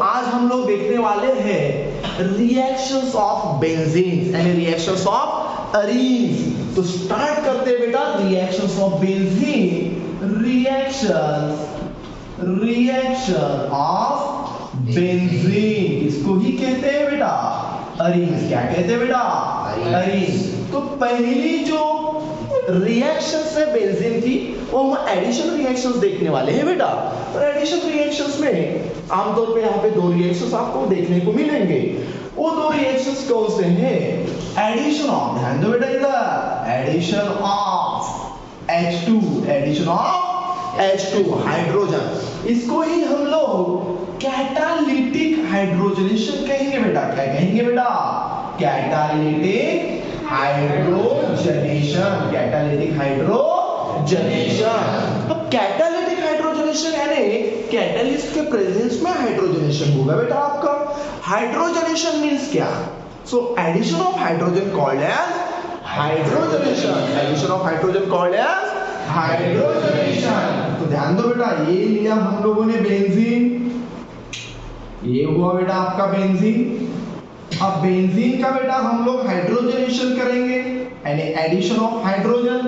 आज हम लोग देखने वाले हैं reactions of benzene and reactions of arenes. तो स्टार्ट करते हैं बेटा reactions of benzene, reaction of benzene इसको ही कहते हैं बेटा अरीन्स। क्या कहते हैं बेटा? अरीन्स। तो पहली जो रिएक्शंस है बेंजीन की वो हम एडिशन रिएक्शंस देखने वाले हैं बेटा। और एडिशन रिएक्शंस में आमतौर पे यहाँ पे दो रिएक्शंस आपको देखने को मिलेंगे। वो दो रिएक्शंस कौन से हैं? एडिशन ऑफ, ध्यान दो बेटा इधर, addition of H2, addition of H2 hydrogen, इसको ही हम लोग कैटालिटिक हाइड्रोजनेशन कहेंगे बेटा। क्या कहेंगे बेटा? Catalytic hydrogenation, catalytic hydrogenation. तो कैटालिटिक हाइड्रोजनेशन यानी कैटलिस्ट के प्रेजेंस में हाइड्रोजनेशन होगा बेटा आपका। हाइड्रोजनेशन मींस क्या? So addition of hydrogen called as hydrogenation, addition of hydrogen called as hydrogenation. तो ध्यान दो बेटा, ये लिया हम लोगों ने बेंजीन, ये हुआ बेटा आपका बेंजीन। अब बेंजीन का बेटा हम लोग हाइड्रोजनेशन करेंगे यानी addition of hydrogen.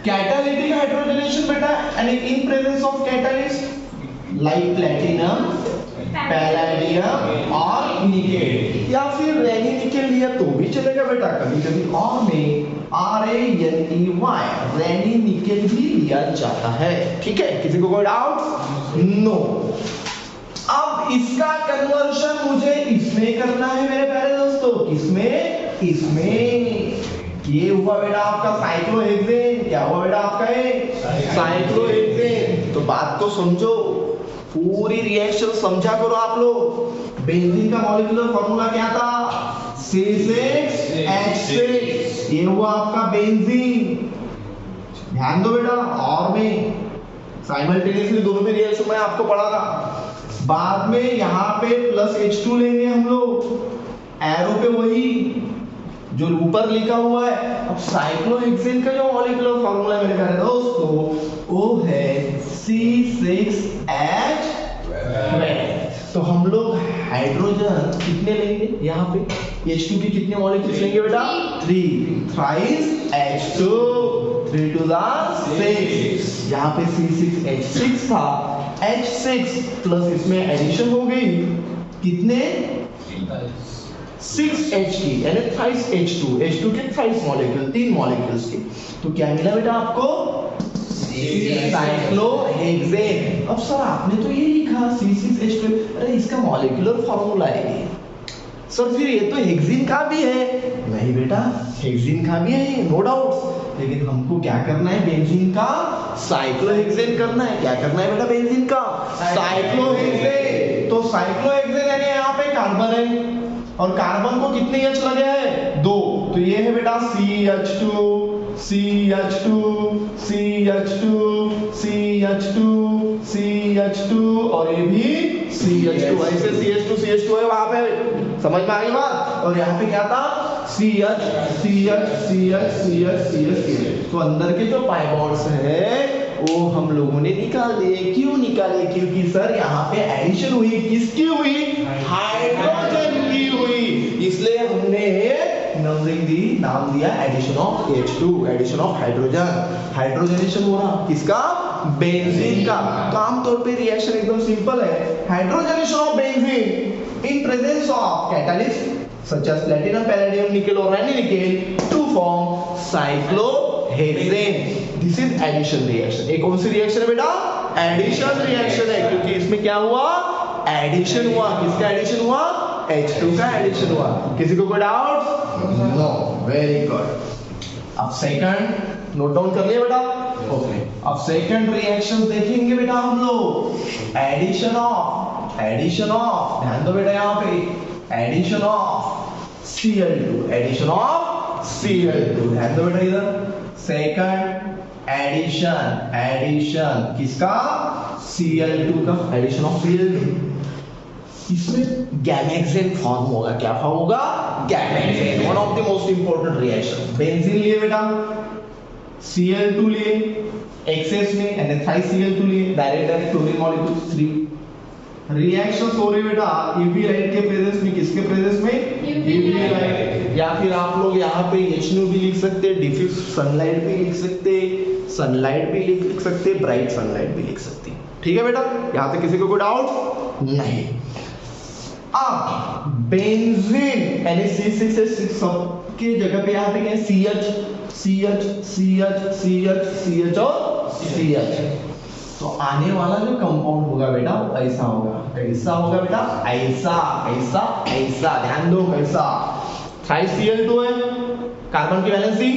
Catalytic hydrogenation बेटा यानी in presence of catalyst like platinum, palladium और निकेल, या फिर रेनी निकेल लिया तो भी चलेगा बेटा। कभी कभी और में RANEY रेनी निकेल भी लिया जाता है। ठीक है, किसी को कोई डाउट? नो। अब इसका कन्वर्शन मुझे इसमें करना है मेरे प्यारे दोस्तों। किसमें? इसमें। ये हुआ बेटा आपका साइक्लोहेक्सेन। क्या हुआ बेटा आपका? साइक्लोहेक्सेन। तो बात को समझो, पूरी रिएक्शन समझा करो आप लोग। बेंजीन का मॉलिक्यूलर फार्मूला क्या था? C6H6। ये हुआ आपका बेंजीन। ध्यान दो बेटा, और में साइमल्टेनियसली दोनों में रिएक्शन मैं आपको पढ़ागा। बाद में यहाँ पे प्लस H2 लेंगे हम लोग, एरो पे वही जो ऊपर लिखा हुआ है। अब साइक्लोहेक्सेन का जो मॉलिक्यूलर फार्मूला है मेरे प्यारे दोस्तों वो है C6H12। तो हम लोग हाइड्रोजन कितने लेंगे यहाँ पे? H2 की कितने मॉलिक्यूल्स लेंगे बेटा? 3 थ्राइस H2, 3 to the 6। यहाँ पे C6H6 था, H6 प्लस इसमें एडिशन हो गई कितने? 6H की यानी थ्राइस H2, H2 के थ्राइस मॉलिक्यूल, 3 मॉलिक्यूल्स के। तो क्या मिला बेटा आपको? साइक्लोहेक्सेन। अब सर आपने तो ये लिखा C6H12, अरे इसका मॉलिक्यूलर फार्मूला है सर, फिर ये तो हेक्सीन का भी है। नहीं बेटा, हेक्सीन का भी है नो डाउट, लेकिन हमको क्या करना है? बेंजीन का साइक्लोहेक्सेन करना है। क्या करना है बेटा? बेंजीन का साइक्लोहेक्सेन। तो साइक्लोहेक्सेन यानी यहाँ पे कार्बन है और कार्बन को कितने H लगे हैं? 2। तो ये है बेटा CH2, CH2, CH2, CH2, CH2 और ये भी CH2। ऐसे CH2 है वहां पे, समझ में आ गई बात? और यहाँ पे क्या था? CH, CH, CH, CH, CH। तो अंदर के जो पाई बॉन्ड्स है वो हम लोगों ने निकाले। क्यों निकाले? क्योंकि सर यहाँ पे एडिशन हुई। किसकी हुई? हाइड्रोजन की हुई। इसलिए हमने नंबरिंग दी, नाम दिया addition of H2, addition of hydrogen. Hydrogenation हो रहा किसका? बेंजीन का। तो आमतौर पे रिएक्शन एकदम सिंपल है। Hydrogenation of benzene in presence of catalyst such as platinum, palladium, nickel or any nickel to form cyclohexane. This is addition reaction. एक कौन सी रिएक्शन है बेटा? एडिशन रिएक्शन है, क्योंकि इसमें क्या हुआ? एडिशन हुआ। किसका एडिशन हुआ? H2 का एडिशन हुआ। किसी को कोई डाउट? नो। Very good. अब सेकंड नोट डाउन कर लिया बेटा? ओके। अब सेकंड रिएक्शन देखेंगे बेटा हम लोग। एडिशन ऑफ, ध्यान दो बेटा यहाँ पे, addition of Cl2, addition of Cl2। ध्यान दो बेटा इधर। सेकंड एडिशन किसका? Cl2 का, एडिशन ऑफ Cl2। इसमें गैमेक्सेन फॉर्म होगा। क्या फॉर्म होगा? Gammexane. One of the most important reaction. Benzene लिए बेटा, Cl2 लिए एक्सेस में एंड थ्राइस Cl2 लिए, डायरेक्ट क्लोरीन मॉलिक्यूल 3 रिएक्शंस हो रही बेटा यूवी लाइट के प्रेजेंस में, किसके प्रेजेंस में, यूवी लाइट। या फिर आप लोग यहाँ पे HNO भी लिख सकते, डिफ्यूज सनलाइट भी लिख सकते, सनलाइट भी लिख सकते, ब्राइट सनलाइट भी लिख सकते। ठीक है बेटा, यहाँ तक किसी को कोई डाउट नहीं। अब बेंजीन यानी C6H6 सबके जगह पे यहाँ पे क्या है, CH CH CH CH CH और CH। तो आने वाला जो कंपाउंड होगा बेटा वो ऐसा होगा, कैसा होगा बेटा, ऐसा ऐसा ऐसा। ध्यान दो कैसा, 3Cl2 है, कार्बन की वैलेंसी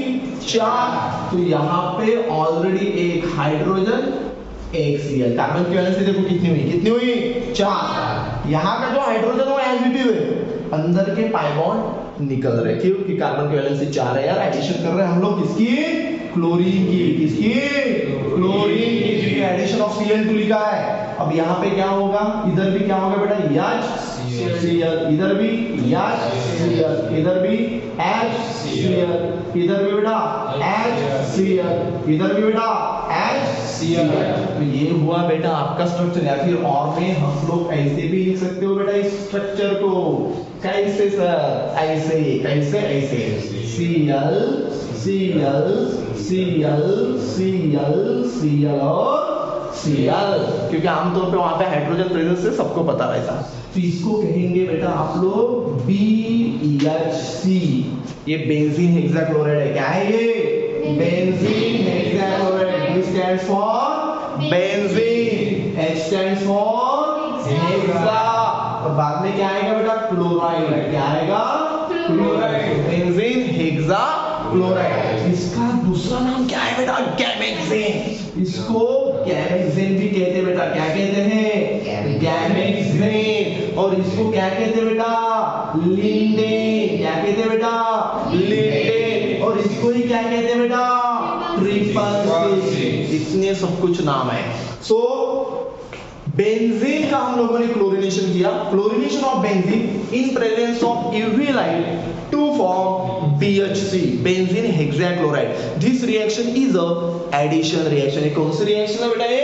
4, तो यहाँ पे ऑलरेडी एक हाइड्रोजन एक Cl, कार्बन की वैलेंसी देखो कितनी हुई, कितनी हुई, 4। यहाँ का जो हाइड्रोजन वो एसबीपी है, अंदर के पाई बॉन्ड निकल रहे, क्योंकि कार्बन की वैलेंसी 4 है यार, एडिशन कर रहे हैं हम लोग किसकी, क्लोरीन की, किसकी, क्लोरीन की, एडिशन ऑफ Cl2 लिखा है। अब यहाँ पे क्या होगा, इधर भी क्या होगा बेटा, HCl, इधर भी HCl, इधर भी HCl, इधर भी बेटा HCl, इधर भी बेटा HCl। तो ये हुआ बेटा आपका स्ट्रक्चर। या फिर और में हम लोग ऐसे भी लिख सकते हो बेटा इस स्ट्रक्चर को, कैसे सर, ऐसे कैसे, ऐसे Cl Cl Cl Cl Cl और Cl, क्योंकि आमतौर पे वहां पे हाइड्रोजन प्रेजेंस से सबको पता रहता। तो इसको कहेंगे बेटा आप लोग BHC। ये बेंजीन हेक्साक्लोराइड है, क्या है ये, benzene hexachloride. B stands for benzene, H stands for hexa, और बाद में क्या आएगा बेटा, क्लोराइड। क्या आएगा, क्लोराइड, बेंजीन हेक्सा क्लोराइड। इसका दूसरा नाम क्या है बेटा, गैमेक्सेन। इसको गैमेक्सेन भी कहते हैं बेटा, क्या कहते हैं, गैमेक्सेन। और इसको क्या कहते हैं बेटा, लिंडेन। क्या कहते हैं बेटा, लिंडेन। और इसको ही क्या कहते हैं बेटा, ट्रिपल C। इतने सब कुछ नाम है। सो बेंजीन का हम लोगों ने क्लोरीनेशन किया, chlorination of benzene in presence of UV light to form BHC, benzene hexachloride. This reaction is a addition reaction. कौन सी रिएक्शन है बेटा, ये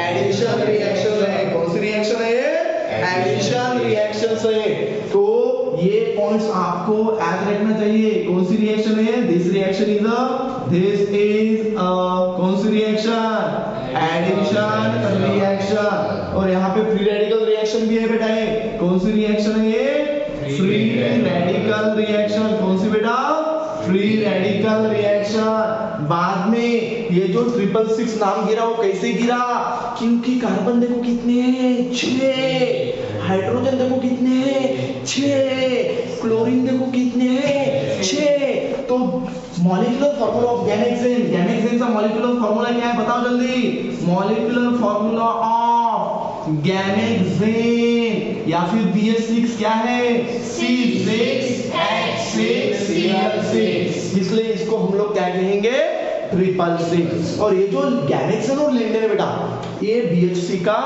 एडिशन रिएक्शन है। कौन सी रिएक्शन है ये, एडिशन रिएक्शन है। तो ये पॉइंट्स आपको याद रखना चाहिए। कौन सी रिएक्शन है, दिस रिएक्शन इज कौन सी रिएक्शन, एडिशन रिएक्शन। और यहाँ पे फ्री रेडिकल रिएक्शन भी है बेटा, ये कौन सी रिएक्शन है, ये फ्री रेडिकल रिएक्शन। कौन सी बेटा, फ्री रेडिकल रिएक्शन। बाद में ये जो 666 नाम गिरा वो कैसे गिरा, क्योंकि कार्बन देखो कितने हैं, 6, हाइड्रोजन देखो कितने हैं, 6, क्लोरीन देखो कितने हैं, 6। तो मॉलिक्यूलर फार्मूला ऑफ गैमेक्सेन, गैमेक्सेन का मॉलिक्यूलर फार्मूला क्या है बताओ जल्दी, मॉलिक्यूलर फार्मूला ऑफ गैमेक्सेन या फिर BH6 क्या है, C6H6Cl6। इसलिए इसको हम लोग क्या कहेंगे, 666। और ये जो गैमेक्सेन और लिंडेन है बेटा, ये BHC का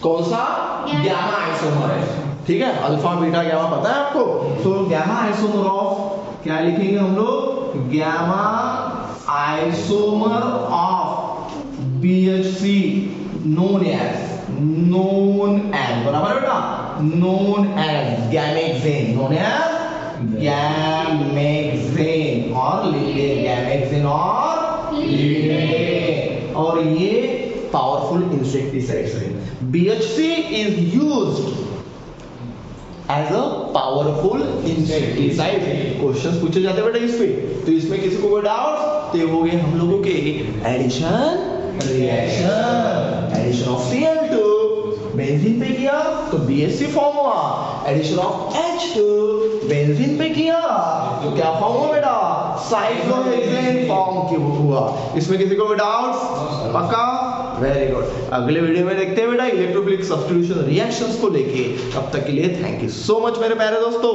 कौन सा, गैमा आइसोमर है। ठीक है, अल्फा बीटा गैमा पता है आपको। तो गैमा आइसोमर ऑफ क्या लिखेंगे हम लोग, gamma isomer of BHC known as बराबर बेटा, known as गैमेक्सेन, known as गैमेक्सेन और लिंडेन, गैमेक्सेन और लिंडेन। और ये पावरफुल इंसेक्टिसाइड्स है। BHC is used as a powerful insecticide। Questions पूछे जाते हैं बेटा इस पे। तो इसमें किसी को कोई डाउट, तो ये हो गए हम लोगों के addition reaction. Addition of Cl2 benzene पे किया तो BHC फॉर्म हुआ, एडिशन ऑफ H2 बेंजीन पे किया तो क्या फॉर्म हुआ बेटा, साइक्लोहेक्सेन फॉर्म हुआ। इसमें किसी को कोई डाउट, पक्का, वेरी गुड। अगले वीडियो में देखते हैं बेटा इलेक्ट्रोफिलिक सब्स्टिट्यूशन रिएक्शंस को लेके। तब तक के लिए थैंक यू सो मच मेरे प्यारे दोस्तों।